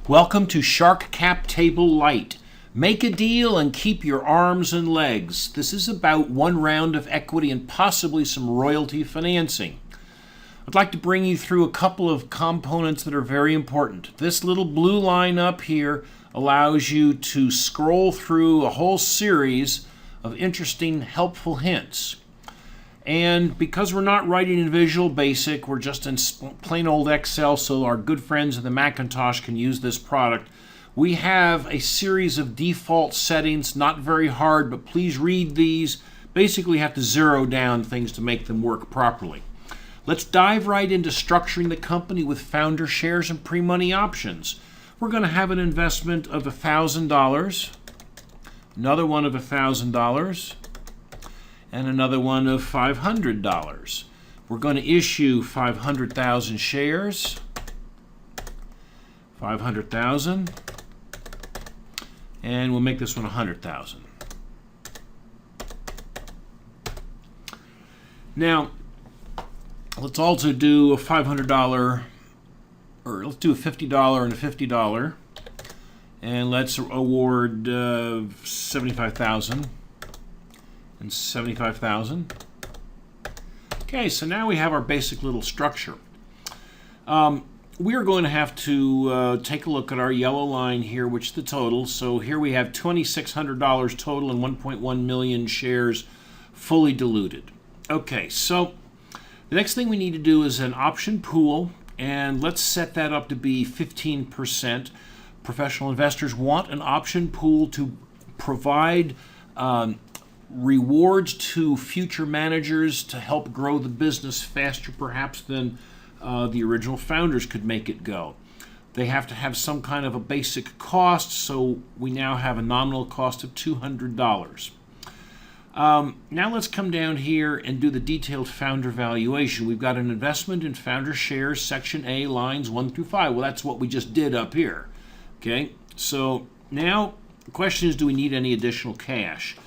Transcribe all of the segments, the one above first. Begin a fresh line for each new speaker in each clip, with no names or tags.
Welcome to Shark Cap Table LITE. Make a deal and keep your arms and legs. This is about one round of equity and possibly some royalty financing. I'd like to bring you through a couple of components that are very important. This little blue line up here allows you to scroll through a whole series of interesting, helpful hints. And because we're not writing in Visual Basic, we're just in plain old Excel, so our good friends in the Macintosh can use this product. We have a series of default settings, not very hard, but please read these. Basically, you have to zero down things to make them work properly. Let's dive right into structuring the company with founder shares and pre-money options. We're going to have an investment of $1,000, another one of $1,000, and another one of $500. We're going to issue 500,000 shares, 500,000, and we'll make this one 100,000. Now, let's also do a $500, or let's do a $50 and a $50, and let's award 75,000. And 75,000. Okay, so now we have our basic little structure. We are going to have to take a look at our yellow line here, which is the total. So here we have $2,600 total and 1.1 million shares fully diluted. Okay, so the next thing we need to do is an option pool, and let's set that up to be 15%. Professional investors want an option pool to provide rewards to future managers to help grow the business faster perhaps than the original founders could make it go. They have to have some kind of a basic cost, so we now have a nominal cost of $200. Now let's come down here and do the detailed founder valuation. We've got an investment in founder shares, section A, lines 1 through 5. Well, that's what we just did up here. Okay, so now the question is, do we need any additional cash?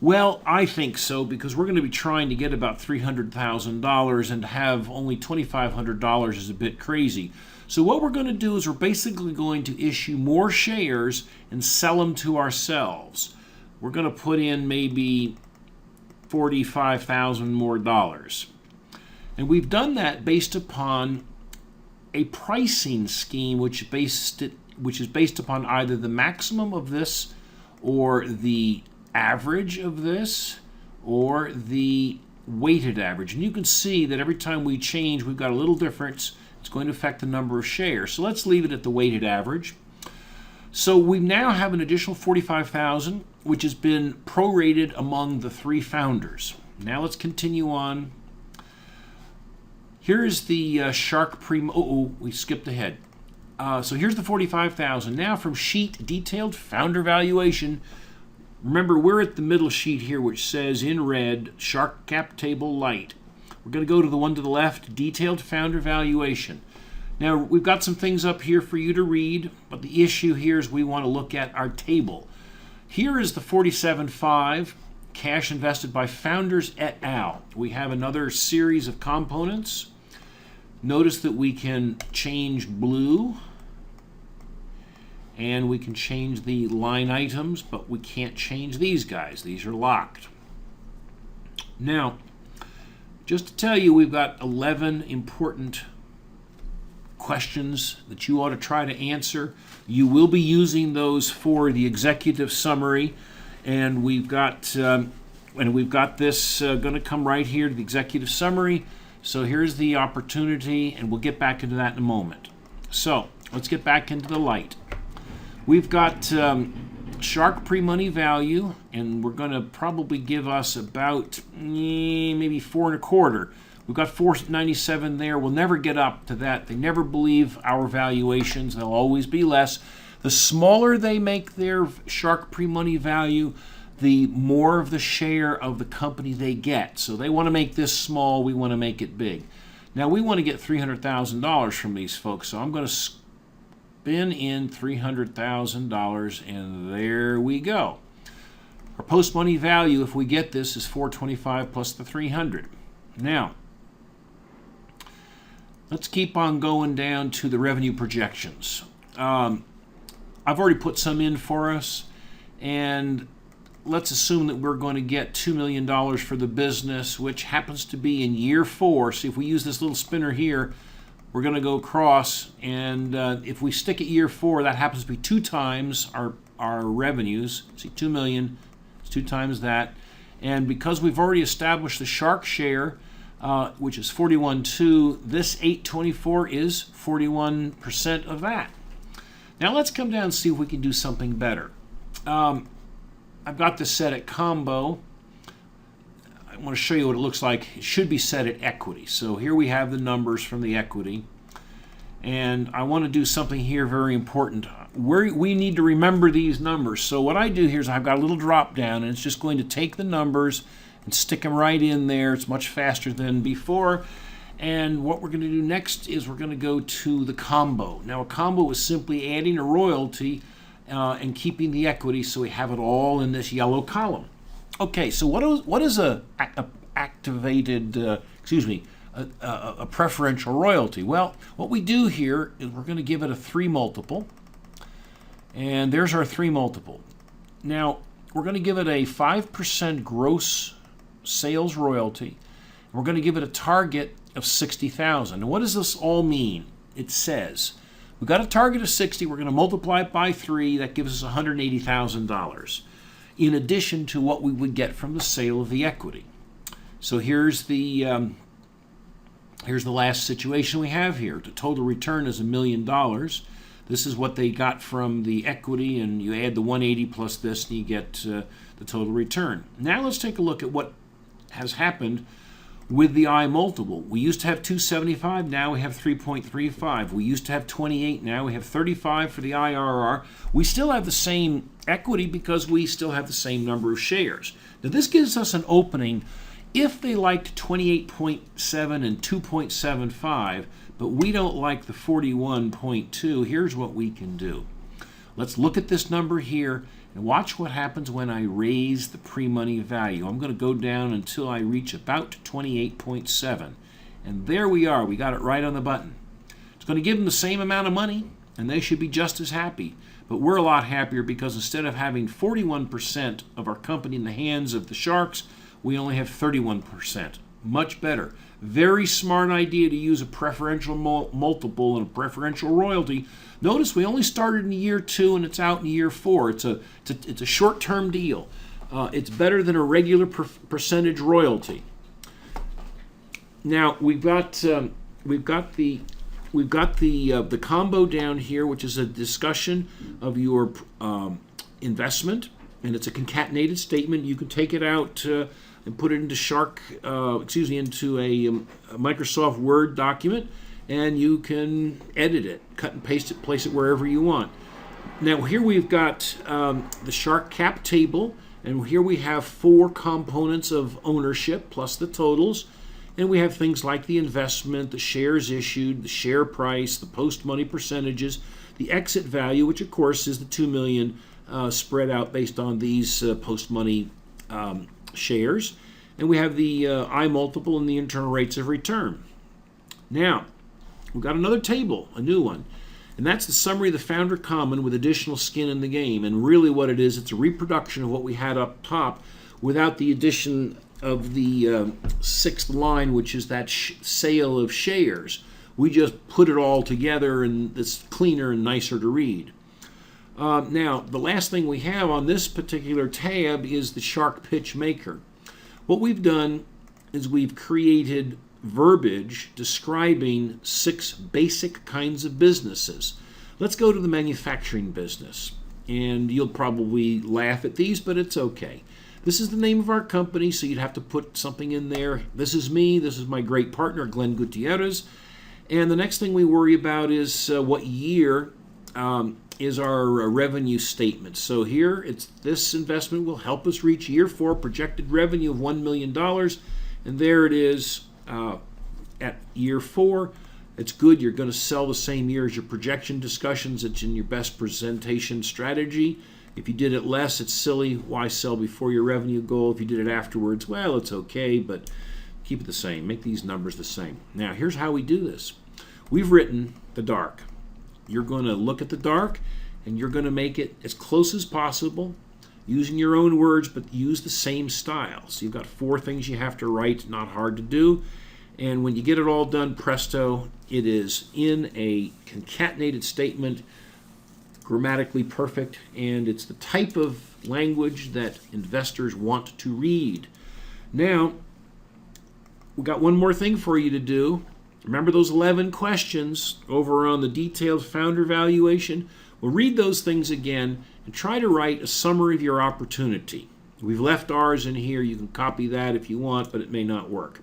Well, I think so, because we're going to be trying to get about $300,000, and to have only $2,500 is a bit crazy. So what we're going to do is we're basically going to issue more shares and sell them to ourselves. We're going to put in maybe $45,000 more dollars. And we've done that based upon a pricing scheme which is based upon either the maximum of this or the average of this or the weighted average. And you can see that every time we change, we've got a little difference. It's going to affect the number of shares. So let's leave it at the weighted average. So we now have an additional 45,000, which has been prorated among the three founders. Now let's continue on. Here's the Shark we skipped ahead. So here's the 45,000. Now from sheet detailed founder valuation. Remember, we're at the middle sheet here, which says in red, Shark Cap Table LITE. We're going to go to the one to the left, Detailed Founder Valuation. Now, we've got some things up here for you to read, but the issue here is we want to look at our table. Here is the 47.5, cash invested by founders et al. We have another series of components. Notice that we can change blue, and we can change the line items, but we can't change these guys. These are locked. Now, just to tell you, we've got 11 important questions that you ought to try to answer. You will be using those for the executive summary, and we've got this going to come right here to the executive summary. So here's the opportunity, and we'll get back into that in a moment. So let's get back into the LITE. We've got Shark pre-money value, and we're going to probably give us about maybe 4.25. We've got 497 there. We'll never get up to that. They never believe our valuations. They'll always be less. The smaller they make their Shark pre-money value, the more of the share of the company they get. So they want to make this small. We want to make it big. Now we want to get $300,000 from these folks, so I'm going to spin in $300,000, and there we go. Our post-money value, if we get this, is $425 plus the $300. Now, let's keep on going down to the revenue projections. I've already put some in for us, and let's assume that we're going to get $2 million for the business, which happens to be in year 4. See, if we use this little spinner here, we're going to go across, and if we stick at year 4, that happens to be 2 times our revenues. See, 2 million, it's 2 times that. And because we've already established the shark share, which is 41.2, this 824 is 41% of that. Now let's come down and see if we can do something better. I've got this set at combo. I want to show you what it looks like. It should be set at equity. So here we have the numbers from the equity. And I want to do something here very important. We need to remember these numbers. So what I do here is I've got a little drop down, and it's just going to take the numbers and stick them right in there. It's much faster than before. And what we're going to do next is we're going to go to the combo. Now a combo is simply adding a royalty and keeping the equity, so we have it all in this yellow column. Okay, so what is a preferential royalty? Well, what we do here is we're going to give it a 3 multiple, and there's our 3 multiple. Now we're going to give it a 5% gross sales royalty. We're going to give it a target of 60,000. And what does this all mean? It says we've got a target of 60. We're going to multiply it by 3. That gives us $180,000, in addition to what we would get from the sale of the equity. So here's the last situation we have here. The total return is $1 million. This is what they got from the equity, and you add the 180 plus this, and you get the total return. Now let's take a look at what has happened with the I multiple. We used to have 275, now we have 3.35. We used to have 28, now we have 35 for the IRR. We still have the same equity because we still have the same number of shares. Now this gives us an opening if they liked 28.7 and 2.75, but we don't like the 41.2. Here's what we can do. Let's look at this number here and watch what happens when I raise the pre-money value. I'm going to go down until I reach about 28.7. And there we are. We got it right on the button. It's going to give them the same amount of money, and they should be just as happy. But we're a lot happier because instead of having 41% of our company in the hands of the sharks, we only have 31%. Much better. Very smart idea to use a preferential multiple and a preferential royalty. Notice we only started in year 2 and it's out in year 4. It's a short-term deal. It's better than a regular percentage royalty. Now we've got the combo down here, which is a discussion of your investment, and it's a concatenated statement. You can take it out and put it into into a Microsoft Word document, and you can edit it, cut and paste it, place it wherever you want. Now here we've got the shark cap table, and here we have 4 components of ownership plus the totals, and we have things like the investment, the shares issued, the share price, the post-money percentages, the exit value, which of course is the 2 million spread out based on these post-money shares, and we have the I multiple and the internal rates of return. Now, we've got another table, a new one, and that's the summary of the founder common with additional skin in the game. And really what it is, it's a reproduction of what we had up top without the addition of the 6th line, which is that sale of shares. We just put it all together, and it's cleaner and nicer to read. Now, the last thing we have on this particular tab is the shark pitch maker. What we've done is we've created verbiage describing 6 basic kinds of businesses. Let's go to the manufacturing business, and you'll probably laugh at these, but it's okay. This is the name of our company, so you'd have to put something in there. This is me. This is my great partner, Glenn Gutierrez. And the next thing we worry about is what year is our revenue statement. So here, this investment will help us reach year 4 projected revenue of $1 million. And there it is at year 4. It's good. You're going to sell the same year as your projection discussions. It's in your best presentation strategy. If you did it less, it's silly. Why sell before your revenue goal? If you did it afterwards, well, it's okay, but keep it the same. Make these numbers the same. Now, here's how we do this. We've written the dark. You're going to look at the dark, and you're going to make it as close as possible, using your own words, but use the same style. So you've got 4 things you have to write, not hard to do. And when you get it all done, presto, it is in a concatenated statement, grammatically perfect, and it's the type of language that investors want to read. Now, we've got one more thing for you to do. Remember those 11 questions over on the detailed founder valuation? We'll read those things again and try to write a summary of your opportunity. We've left ours in here. You can copy that if you want, but it may not work.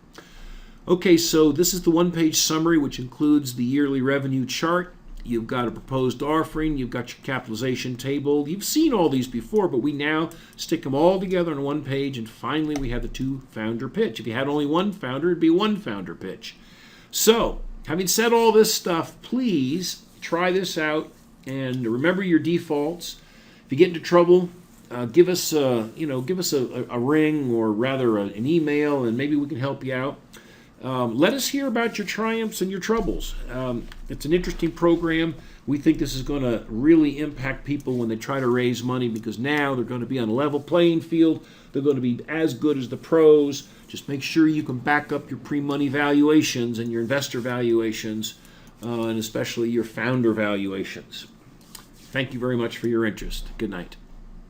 Okay, so this is the one-page summary, which includes the yearly revenue chart. You've got a proposed offering. You've got your capitalization table. You've seen all these before, but we now stick them all together on one page, and finally we have the 2-founder pitch. If you had only one founder, it'd be 1-founder pitch. So, having said all this stuff, please try this out and remember your defaults. If you get into trouble, give us a ring, or rather an email, and maybe we can help you out. Let us hear about your triumphs and your troubles. It's an interesting program. We think this is going to really impact people when they try to raise money, because now they're going to be on a level playing field. They're going to be as good as the pros. Just make sure you can back up your pre-money valuations and your investor valuations, and especially your founder valuations. Thank you very much for your interest. Good night.